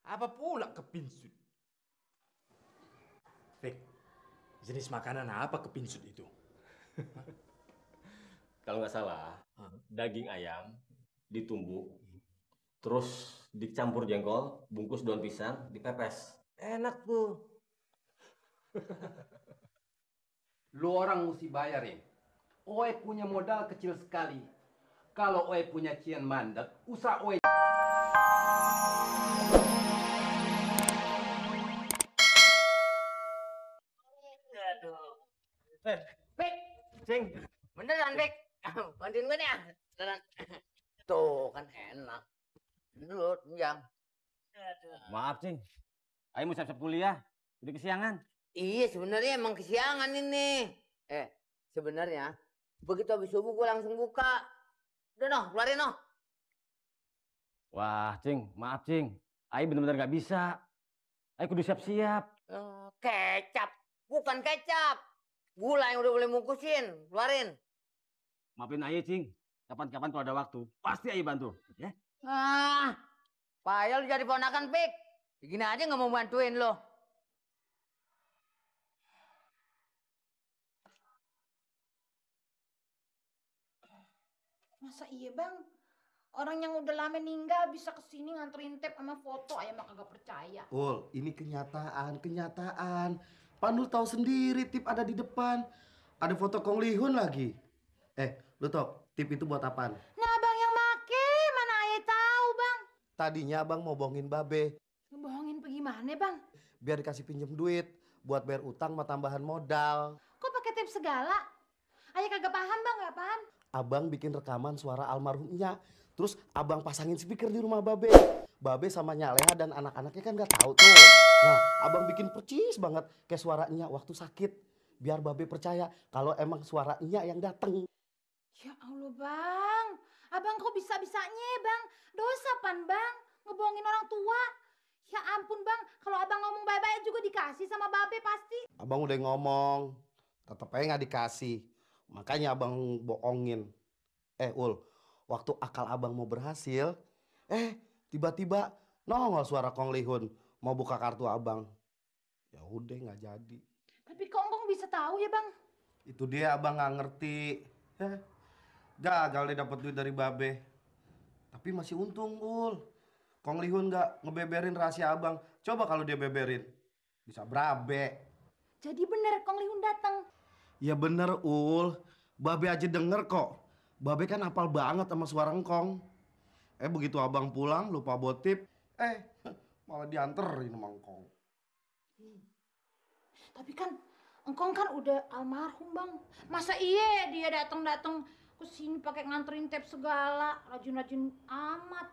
Apa pula kepinsut? Fik, jenis makanan apa kepinsut itu? Kalau nggak salah, daging ayam ditumbuk, terus dicampur jengkol, bungkus daun pisang, dipepes. Enak tuh. Lu orang mesti bayarin. Oe punya modal kecil sekali. Kalau Oe punya cian mandek, usah Oe. Aduh. Pik, Cing, beneran Pik. Bantuin gue nih ya. Beneran. Tuh kan enak. Dulu, yang. Maaf, Cing. Ayo mau siap-siap kuliah. Udah kesiangan. Iya, sebenarnya emang kesiangan ini. Sebenarnya begitu habis subuh gue langsung buka. Udah noh, keluarin noh. Wah, Cing. Maaf, Cing. Ayo bener-bener nggak bisa. Ayo kudu siap-siap. Kecap, bukan kecap. Gula yang udah boleh mungkusin, keluarin. Maafin Ayo, Cing. Kapan-kapan kalau ada waktu, pasti Ayo bantu. Ya? Payah lu jadi ponakan, Pik. Begini aja nggak mau bantuin lo. Masa iya bang? Orang yang udah lama meninggal bisa kesini nganterin tape sama foto, ayah mah kagak percaya. Ul, ini kenyataan. Panul tahu sendiri tip ada di depan. Ada foto Kong Lihun lagi. Lu tau tip itu buat apaan? Nah abang yang make, mana ayah tahu bang? Tadinya abang mau bohongin Babe. Ngebohongin gimana bang? Biar dikasih pinjem duit. Buat bayar utang sama tambahan modal. Kok pakai tape segala? Ayah kagak paham bang, gak paham. Abang bikin rekaman suara almarhumnya. Terus abang pasangin speaker di rumah Babe. Babe sama Nyaleha dan anak-anaknya kan gak tahu tuh. Nah, abang bikin percis banget kayak suaranya waktu sakit. Biar Babe percaya kalau emang suaranya yang dateng. Ya Allah bang, abang kok bisa-bisanya bang? Dosa pan bang, ngebohongin orang tua. Ya ampun bang, kalau abang ngomong bye-bye juga dikasih sama Babe pasti. Abang udah ngomong, tetep aja gak dikasih. Makanya abang bohongin. Ul, waktu akal abang mau berhasil, tiba-tiba nongol suara Kong Lihun mau buka kartu abang. Ya udah nggak jadi. Tapi kok engkong bisa tahu ya bang? Itu dia abang nggak ngerti. Gagal deh dapet duit dari Babe. Tapi masih untung, Ul. Kong Lihun nggak ngebeberin rahasia abang. Coba kalau dia beberin, bisa berabe. Jadi bener Kong Lihun datang. Ya bener, Ul. Babe aja denger kok. Babe kan hafal banget sama suara engkong. Begitu abang pulang lupa bawa tip, malah dianterin sama engkong. Tapi kan engkong kan udah almarhum bang. Masa iya dia datang ke sini pakai nganterin tape segala, rajin-rajin amat.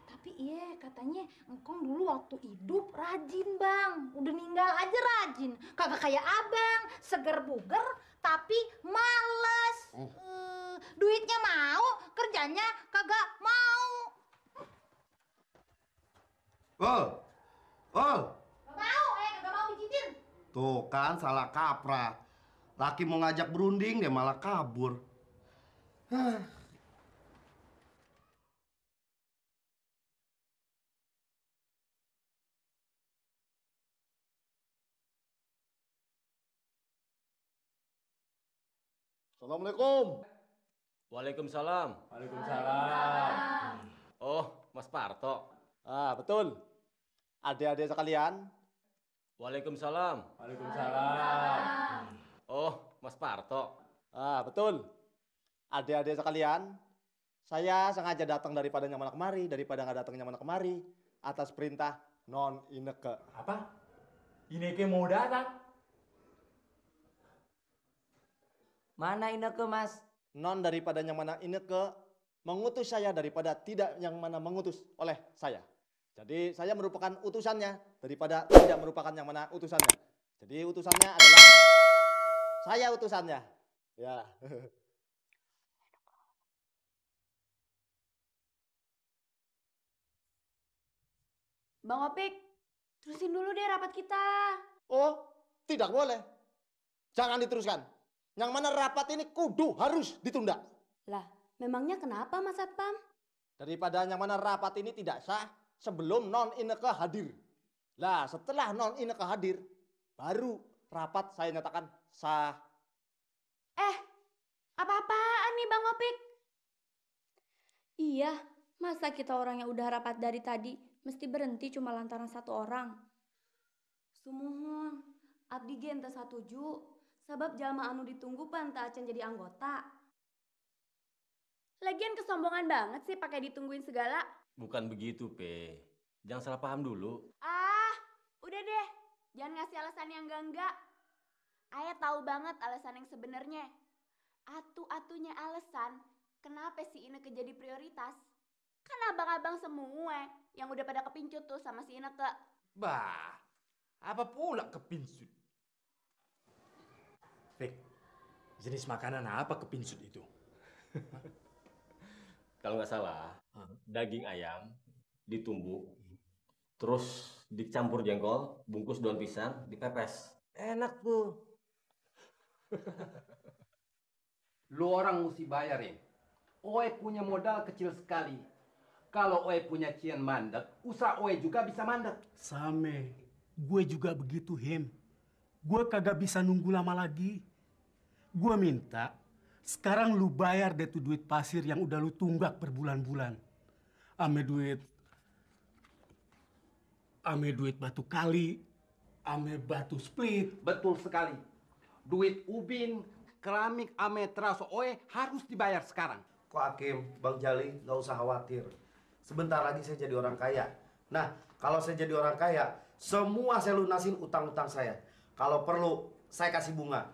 Tapi iya katanya engkong dulu waktu hidup rajin bang. Udah ninggal aja rajin. Kagak kayak abang, seger buger tapi males. Duitnya mau, kerjanya kagak mau. Ul. Gak mau, kagak mau pijitin. Tuh kan salah kaprah. Laki mau ngajak berunding dia malah kabur. Assalamualaikum. Waalaikumsalam. Waalaikumsalam. Oh, Mas Parto. Betul. Adik-adik sekalian. Waalaikumsalam. Waalaikumsalam. Oh, Mas Parto. Betul. Adik-adik sekalian, saya sengaja datang daripada nyamana kemari, daripada nggak datang nyamana kemari, atas perintah Non Ineke. Apa? Ineke mau datang? Mana Ineke mas? Non daripada nyamana Ineke mengutus saya daripada tidak yang mana mengutus oleh saya. Jadi saya merupakan utusannya daripada tidak merupakan yang mana utusannya. Jadi utusannya adalah saya utusannya. Ya. Bang Opik, terusin dulu deh rapat kita. Oh, tidak boleh. Jangan diteruskan. Yang mana rapat ini kudu harus ditunda. Lah, memangnya kenapa Mas Satpam? Daripada yang mana rapat ini tidak sah, sebelum Non Ineke hadir. Lah, setelah Non Ineke hadir, baru rapat saya nyatakan sah. Apa-apaan nih Bang Opik? Iya, masa kita orang yang udah rapat dari tadi mesti berhenti cuma lantaran satu orang? Sumuhun, abdi ge ente satuju, sabab jalma anu ditunggu panta acan jadi anggota. Lagian kesombongan banget sih pakai ditungguin segala. Bukan begitu, Pe. Jangan salah paham dulu. Udah deh, jangan ngasih alasan yang enggak. Ayah tahu banget alasan yang sebenarnya. Atu-atunya alasan kenapa si Ineke jadi prioritas? Kan abang-abang semua yang udah pada kepincut tuh sama si Ineke. Bah, apa pula kepinsut? Fik, jenis makanan apa kepinsut itu? Kalau nggak salah, daging ayam ditumbuk, terus dicampur jengkol, bungkus daun pisang, dipepes. Enak tuh. Lu orang mesti bayarin. Oe punya modal kecil sekali. Kalau Oe punya cian mandek, usaha Oe juga bisa mandek. Same, gue juga begitu, Him. Gue kagak bisa nunggu lama lagi. Gue minta, sekarang lu bayar deh tuh duit pasir yang udah lu tunggak berbulan-bulan. Ame duit batu kali, ame batu split. Betul sekali. Duit ubin, keramik, ame teraso Oe harus dibayar sekarang. Kok Hakim, Bang Jali, nggak usah khawatir. Sebentar lagi saya jadi orang kaya. Nah, kalau saya jadi orang kaya, semua saya lunasin utang-utang saya. Kalau perlu, saya kasih bunga.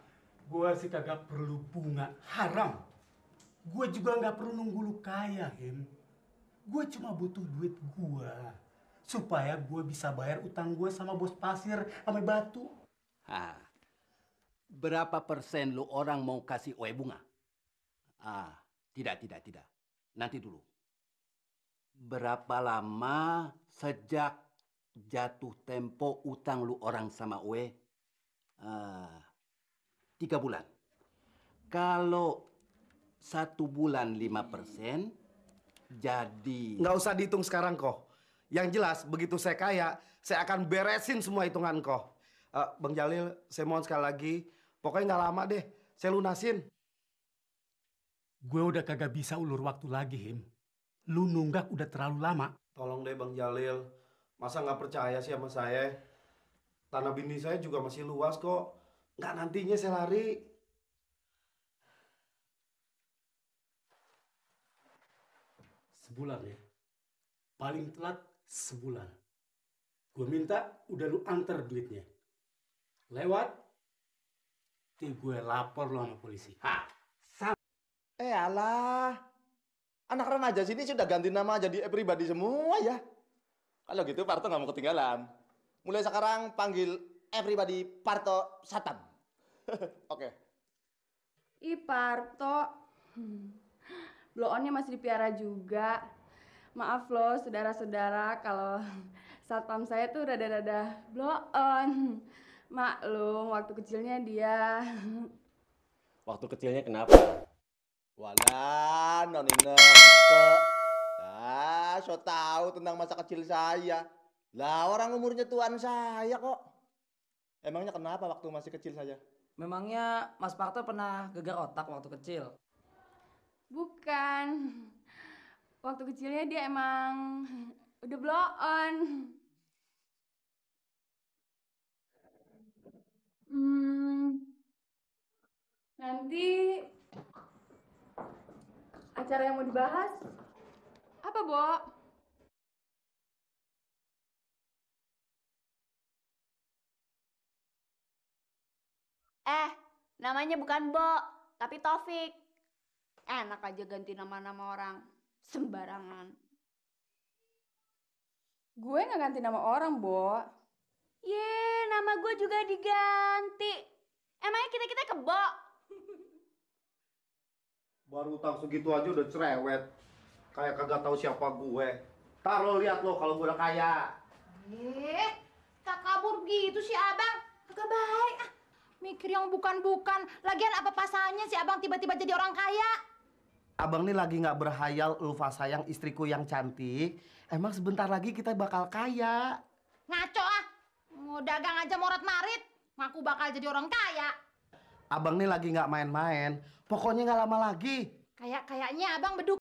Gue sih kagak perlu bunga, haram. Gue juga nggak perlu nunggu lu kaya, Him. Gue cuma butuh duit gue. Supaya gue bisa bayar utang gue sama bos pasir sama batu. Berapa persen lu orang mau kasih Oe bunga? Tidak. Nanti dulu. Berapa lama sejak jatuh tempo utang lu orang sama Oe? 3 bulan. Kalau 1 bulan 5%, jadi... Nggak usah dihitung sekarang kok. Yang jelas, begitu saya kaya, saya akan beresin semua hitungan kok. Bang Jalil, saya mohon sekali lagi, pokoknya nggak lama deh, saya lunasin. Gue udah kagak bisa ulur waktu lagi, Him. Lu nunggak udah terlalu lama. Tolong deh Bang Jalil, masa nggak percaya sih sama saya? Tanah bini saya juga masih luas kok. Nggak nantinya saya lari. Sebulan ya. Paling telat sebulan. Gue minta udah lu antar duitnya. Lewat, gue lapor lo sama polisi. Alah, anak remaja sini sudah ganti nama jadi pribadi semua ya. Kalau gitu Parto nggak mau ketinggalan. Mulai sekarang panggil everybody Parto Satan. Oke. Ih Parto, blow on-nya masih dipiara juga. Maaf loh saudara-saudara kalau satpam saya tuh rada-rada blow on. Maklum waktu kecilnya dia. Waktu kecilnya kenapa? Walah, Non Ineke. So tahu tentang masa kecil saya. Lah orang umurnya tuan saya kok. Emangnya kenapa waktu masih kecil saja? Memangnya Mas Parto pernah gegar otak waktu kecil? Bukan. Waktu kecilnya dia emang udah blow on. Nanti acara yang mau dibahas apa, Bo? Namanya bukan Bo, tapi Taufik. Enak aja ganti nama-nama orang. Sembarangan. Gue nggak ganti nama orang, Bo. Nama gue juga diganti. Emangnya kita kebo? Baru utang segitu aja udah cerewet. Kayak kagak tahu siapa gue. Ntar lo lihat lo kalau gue udah kaya. Tak kabur begitu sih abang. Kagak baik. Mikir yang bukan-bukan. Lagian apa pasalnya si abang tiba-tiba jadi orang kaya? Abang nih lagi nggak berhayal Ulfa sayang istriku yang cantik. Emang sebentar lagi kita bakal kaya. Ngaco ah. Mau dagang aja morat marit. Ngaku bakal jadi orang kaya. Abang nih lagi nggak main-main. Pokoknya nggak lama lagi. Kayaknya abang beduk.